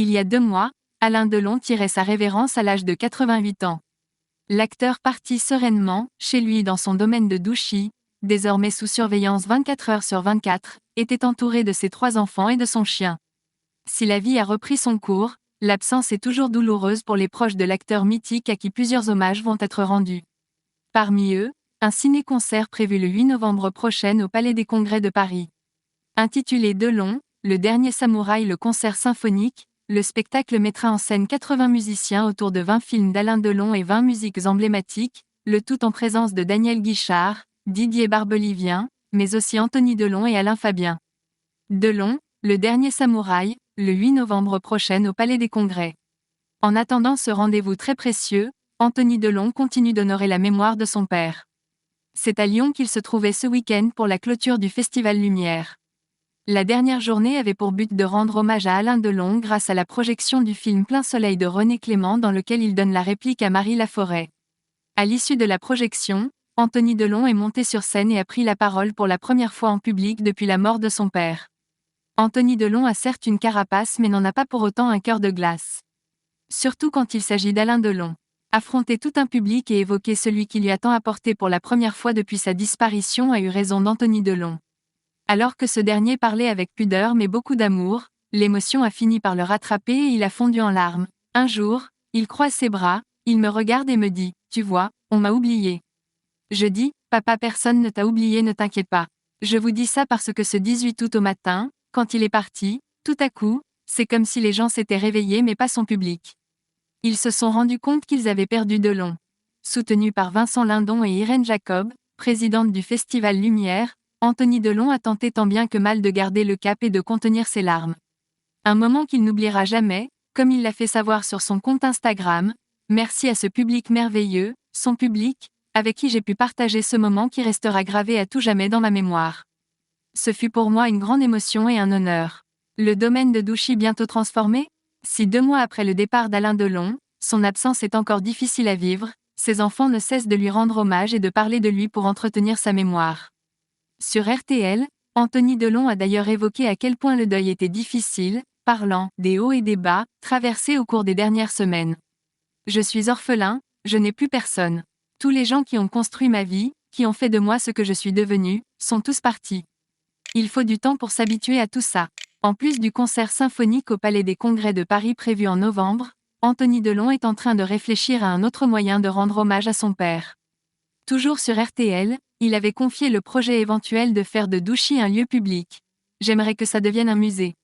Il y a 2 mois, Alain Delon tirait sa révérence à l'âge de 88 ans. L'acteur partit sereinement, chez lui dans son domaine de Douchy, désormais sous surveillance 24 heures sur 24, était entouré de ses 3 enfants et de son chien. Si la vie a repris son cours, l'absence est toujours douloureuse pour les proches de l'acteur mythique à qui plusieurs hommages vont être rendus. Parmi eux, un ciné-concert prévu le 8 novembre prochain au Palais des Congrès de Paris. Intitulé Delon, le dernier samouraï, le concert symphonique, le spectacle mettra en scène 80 musiciens autour de 20 films d'Alain Delon et 20 musiques emblématiques, le tout en présence de Daniel Guichard, Didier Barbelivien, mais aussi Anthony Delon et Alain Fabien. Delon, le dernier samouraï, le 8 novembre prochain au Palais des Congrès. En attendant ce rendez-vous très précieux, Anthony Delon continue d'honorer la mémoire de son père. C'est à Lyon qu'il se trouvait ce week-end pour la clôture du Festival Lumière. La dernière journée avait pour but de rendre hommage à Alain Delon grâce à la projection du film Plein Soleil de René Clément dans lequel il donne la réplique à Marie Laforêt. À l'issue de la projection, Anthony Delon est monté sur scène et a pris la parole pour la première fois en public depuis la mort de son père. Anthony Delon a certes une carapace mais n'en a pas pour autant un cœur de glace. Surtout quand il s'agit d'Alain Delon. Affronter tout un public et évoquer celui qui lui a tant apporté pour la première fois depuis sa disparition a eu raison d'Anthony Delon. Alors que ce dernier parlait avec pudeur mais beaucoup d'amour, l'émotion a fini par le rattraper et il a fondu en larmes. Un jour, il croise ses bras, il me regarde et me dit « Tu vois, on m'a oublié ». Je dis « Papa, personne ne t'a oublié, ne t'inquiète pas. Je vous dis ça parce que ce 18 août au matin, quand il est parti, tout à coup, c'est comme si les gens s'étaient réveillés mais pas son public. Ils se sont rendus compte qu'ils avaient perdu Delon. » Soutenu par Vincent Lindon et Irène Jacob, présidente du Festival Lumière, Anthony Delon a tenté tant bien que mal de garder le cap et de contenir ses larmes. Un moment qu'il n'oubliera jamais, comme il l'a fait savoir sur son compte Instagram, « Merci à ce public merveilleux, son public, avec qui j'ai pu partager ce moment qui restera gravé à tout jamais dans ma mémoire. Ce fut pour moi une grande émotion et un honneur. » Le domaine de Douchy bientôt transformé? Si 2 mois après le départ d'Alain Delon, son absence est encore difficile à vivre, ses enfants ne cessent de lui rendre hommage et de parler de lui pour entretenir sa mémoire. Sur RTL, Anthony Delon a d'ailleurs évoqué à quel point le deuil était difficile, parlant des hauts et des bas traversés au cours des dernières semaines. « Je suis orphelin, je n'ai plus personne. Tous les gens qui ont construit ma vie, qui ont fait de moi ce que je suis devenu, sont tous partis. Il faut du temps pour s'habituer à tout ça. » En plus du concert symphonique au Palais des Congrès de Paris prévu en novembre, Anthony Delon est en train de réfléchir à un autre moyen de rendre hommage à son père. Toujours sur RTL, il avait confié le projet éventuel de faire de Douchy un lieu public. « J'aimerais que ça devienne un musée.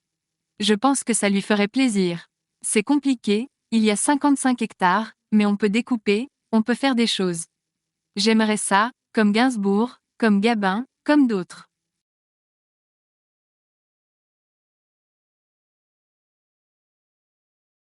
Je pense que ça lui ferait plaisir. C'est compliqué, il y a 55 hectares, mais on peut découper, on peut faire des choses. J'aimerais ça, comme Gainsbourg, comme Gabin, comme d'autres. »